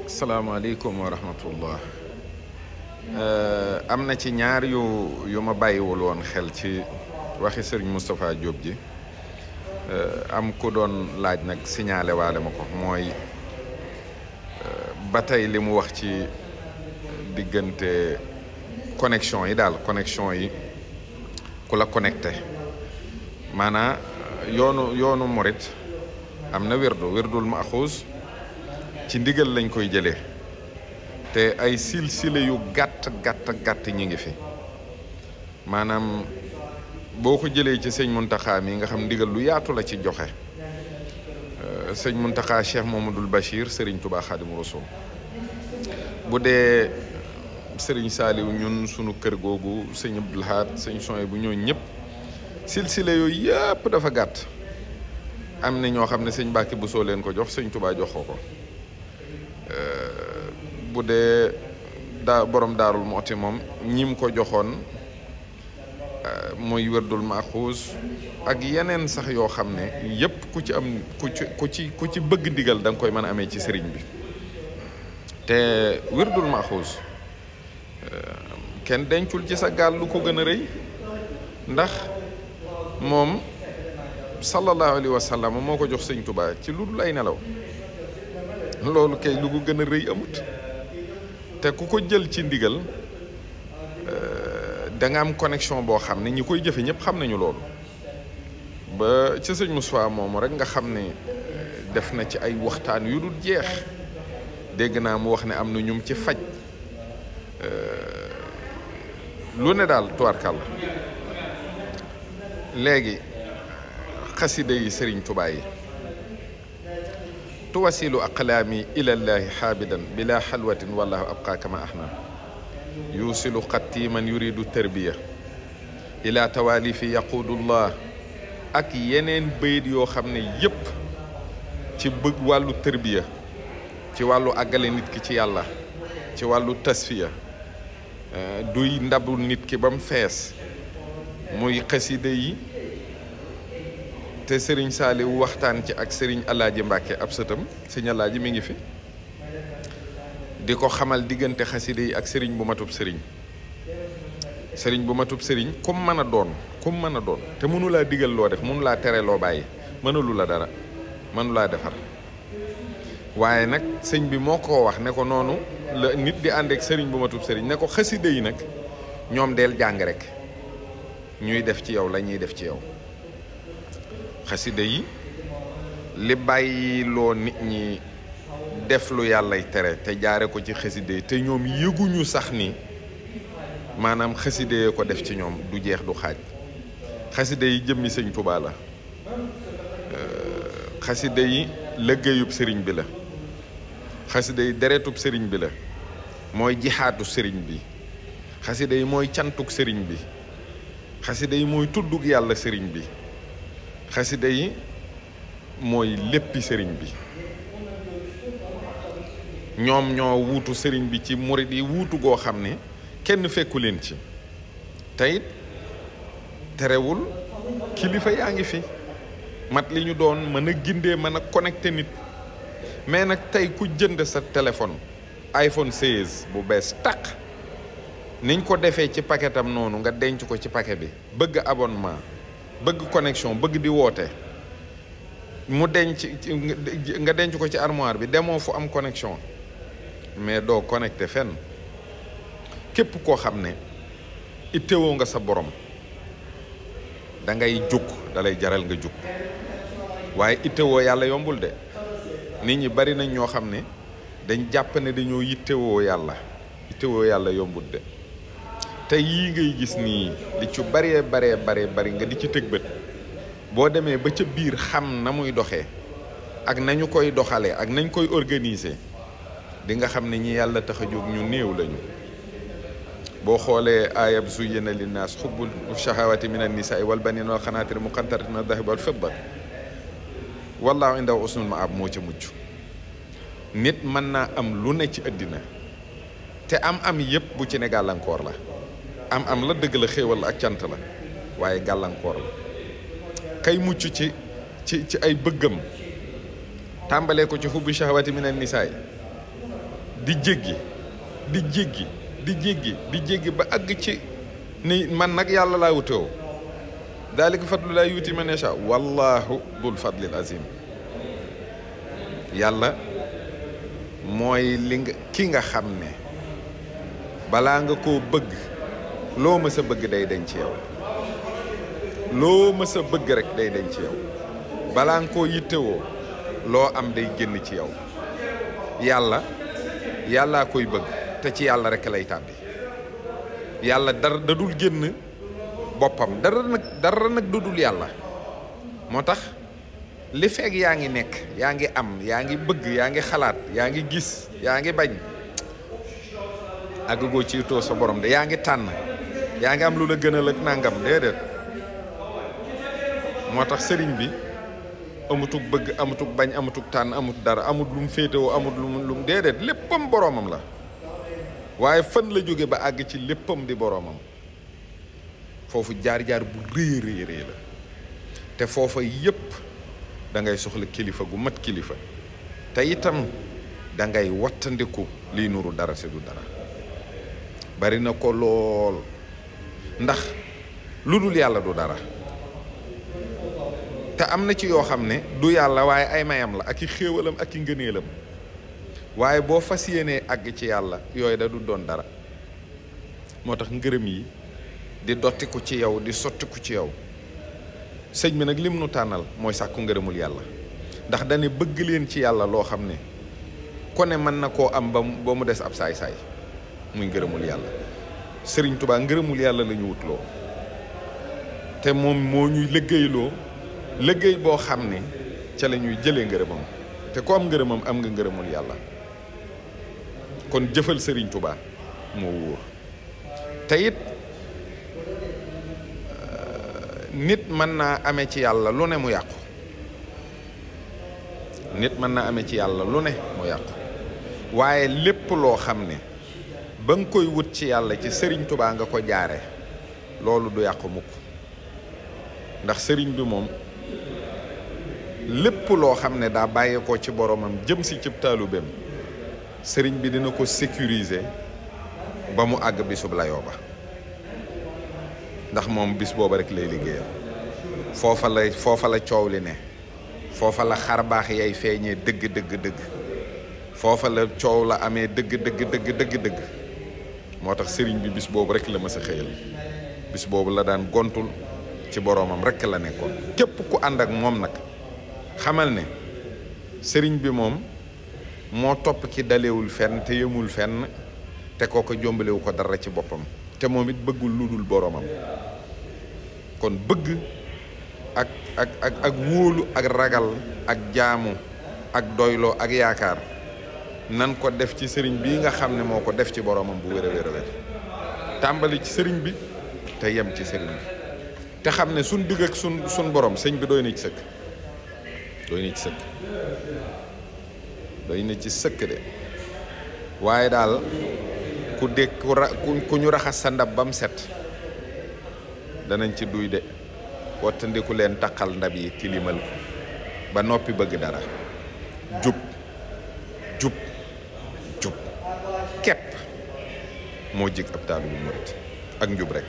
asalaamaaleykum wa rahmatullah. am na ci ñaar yu ma bàyyiwul woon xel ci waxi sëriñ Moustapha Diop ji. am ku doon laaj nag signalé waale ma ko mooy ba tey li mu wax ci diggante connexion yi daal connexion yi ku la connecté maanaa yoonu murit am na wirdul maxuus ci ndigal lañ koy jëlee te ay silsile yu gàtt ñi ngi fi maanaam boo ko jëlee ci sëñ Muntaxa mi nga xam ndigal lu yaatu la ci joxe sëñ Muntaxa Cheikh Mamadul Bachir Serigne Touba Xaadimu Rasuul bu dee Serigne Saliou ñun sunu kër googu sëñ Abdul Ahad sëñ Soy bu ñoo ñëpp silsile yooyu yëpp dafa gàtt am na ñoo xam ne sëñ Mbàkke bu soo leen ko jox sëñ Touba jox ko bu dee borom daarul mooti moom ñim ko joxoon mooy wërdul maaxuus ak yeneen sax yoo xam ne yëpp ku ci am ku ci bëgg ndigal da nga koy mën a amee ci sëriñ bi te wërdul maaxuus kenn dencul ci sa gaal lu ko gën a rëy ndax moom sallallahu alayhi wa sallam moo ko jox sëñ Tuubaa ci lu dul ay nelaw loolu kay lu ko gën a rëy amut te ku ko jël ci ndigal da nga am connexion boo xam ne ñi koy jëfe ñëpp xam nañu loolu ba ci sëñ Moussa moomu rek nga xam ne def na ci ay waxtaan yu dul jeex dégg naa mu wax ne am na ñum ci faj lu ne daal tubaarkàll léegi xasida yi sëriñ Tuubaa yi tuwasilu aqlaami ilallaahi xaabidan bila xalwatin wallahu abqaa kama ahna yuusilu xatti man yuridu tarbiya ila tawaalifi yaqudullah ak yeneen bayit yoo xam ne yépp ci bëgg wàllu tarbiya ci wàllu àggale nit ki ci yàlla ci wàllu tasfiya duy ndabu nit ki ba mu fees muy xasida yi te sëriñ Saaliw waxtaan ci ak sëriñ Alaaji Mbàkke ab sëtam sëriñ Alaaji mi ngi fi di ko xamal diggante xasida yi ak sëriñ bu matub sëriñ bu matub sëriñ kum mën a doon te mënu laa digal loo def mënu laa tere loo bàyyi mënulu la dara mënu laa defar waaye nag sëñ bi moo ko wax ne ko noonu la nit di ànd ak sëriñ bu matub sëriñ ne ko xasida yi nag ñoom deel jàng rek ñuy def ci yow la ñuy def ci yow xasida yi li bàyyi loo nit ñi def lu yàllay tere te jaare ko ci xasida yi te ñoom yëguñu sax ni maanaam xasida yi ko def ci ñoom du jeex du xaaj xasida yi jëmmi sëñ Tuubaa la xasida yi liggéeyub sëriñ bi la xasida yi deretub sëriñ bi la mooy jixaatu sëriñ bi xasida yi mooy cantuk sëriñ bi xasida yi mooy tuddug yàlla sëriñ bi xasida yi mooy léppi sëriñ bi ñoom ñoo wuutu sëriñ bi ci murit yi wuutu goo xam ne kenn fekku leen ci teyit terewul kilifa yaa ngi fi mat li ñu doon mën a gindee mën a connecté nit mais nag tey ku jënd sa téléphone iPhone 16 bu bees tàq niñ ko defee ci paquetam noonu nga denc ko ci paquet bi bëgg abonnement bëgg connexion bëgg di woote mu nga denc ko ci armoire bi demoo fu am connexion mais doo connecté fenn képp koo xam ne ittewoo nga sa borom da ngay jug da lay jaral nga jug waaye ittewoo yàlla yombul de nit ñi bari nañ ñoo xam ne dañ jàpp ne dañoo ittewoo yàlla yombul de te yii ngay gis nii li ci bari nga di ci tëg bët boo demee ba ca biir xam na muy doxee ak nañu koy doxalee ak nañ koy organiser di nga xam ne ñi yàlla tax a jóg ñu néew lañu boo xoolee aayab zuyyina linnaas xubbul shahawati min annisaai wal banina wal xanaatiri muqantarati min addahabi wal fidda wallaahu indahu husnul maab moo ca mucc nit mën naa am lu ne ci àddina te am yëpp bu ci ne gàllankoor la am la dëgg la xéewal ak cant la waaye gàllankoor la kay mucc ci ay bëggam tàmbalee ko ci xubbu shahawati min annisaai di jéggi di jéggi di jéggi di jéggi ba àgg ci ni man nag yàlla laa wutewoo daalika fadlu laa yuuti man yashaa wallahu dul fadlil azim yàlla mooy ki nga xam ne balaa nga koo bëgg loo mës a bëgg day deñ ci yow loo mës a bëgg rek day deñ ci yow balaa nga koo yittewoo loo am day génn ci yow yàllaa koy bëgg te ci yàlla rek lay tàbbi yàlla dara da dul génn boppam dara nag du dul yàlla moo tax li feeg yaa ngi nekk yaa ngi am yaa ngi bëgg yaa ngi xalaat yaa ngi gis yaa ngi bañ àggagoo ci itoo sa borom de yaa ngi tànn yaa ngi am lu la gënal ak nangam déedéet moo tax sëriñ bi amutug bëgg amutug bañ amutug tànn amut dara amut lu mu féetewoo amut lu mu déedéet léppam boroomam la waaye fan la jóge ba àgg ci léppam di boroomam foofu jaar-jaar bu rëy la te foofa yépp da ngay soxla kilifa gu mat kilifa te itam da ngay wattandiku liy nuru dara si du dara bari na ko lool ndax lu dul yàlla du dara te am na ci yoo xam ne du yàlla waaye ay mayam la ak i xéewalam ak i ngëneelam waaye boo fas yéenee àgg ci yàlla yooyu da du doon dara moo tax ngërëm yi di dottiku ci yow di sottiku ci yow sëñ bi nag lim nu tànnal mooy sàkku ngërëmul yàlla ndax dane bëgg leen ci yàlla loo xam ne ko ne mën na koo am ba mu des ab saay-saay muy ngërëmul yàlla sëriñ Tuubaa ngërëmul yàlla la ñu wutloo te moom moo ñuy liggéeyloo liggéey boo xam ne ca la ñuy jëlee ngërëmam te ko am ngërëmam am nga ngërëmul yàlla kon jëfal sëriñ Tuubaa moo wóor te it nit mën naa amee ci yàlla lu ne mu yàqu nit mën naa amee ci yàlla lu ne mu yàqu waaye lépp loo xam ne ba nga koy wut ci yàlla ci sëriñ Tuubaa nga ko jaare loolu du yàqu mukk ndax sëriñ bi moom lépp loo xam ne daa bàyyeekoo ci boromam jëm si cib taalubeem sëriñ bi dina ko sécuriser ba mu àgg bisub layoo ba ndax moom bis booba rek lay liggéeyal foofa la coow li ne foofa la xarbaax yay feeñee dëgg foofa la coow la amee dëgg moo tax sëriñ bi bis boobu rek la mës a xëyal bis boobu la daan gontul ci boroomam rek la nekkoon képp ku ànd ak moom nag xamal ne sëriñ bi moom moo topp ki dalewul fenn te yemul fenn te kooko jombalewu ko dara ci boppam te moom it bëggul lu dul boroomam kon bëgg ak wóolu ak ragal ak jaamu ak doyloo ak yaakaar nan ko def ci sëriñ bii nga xam ne moo ko def ci boroomam bu wér a wér tàmbali ci sëriñ bi te yem ci sëriñ bi te xam ne suñ digg ak suñ borom sëñ bi doy na ci sëkk de waaye daal ku ñu raxas sa ndab bam set danañ ci duy de wattandiku leen taqal ndab yi tilimal ko ba noppi bëgg dara jub képp moo jig ab taalibe murit ak njub rek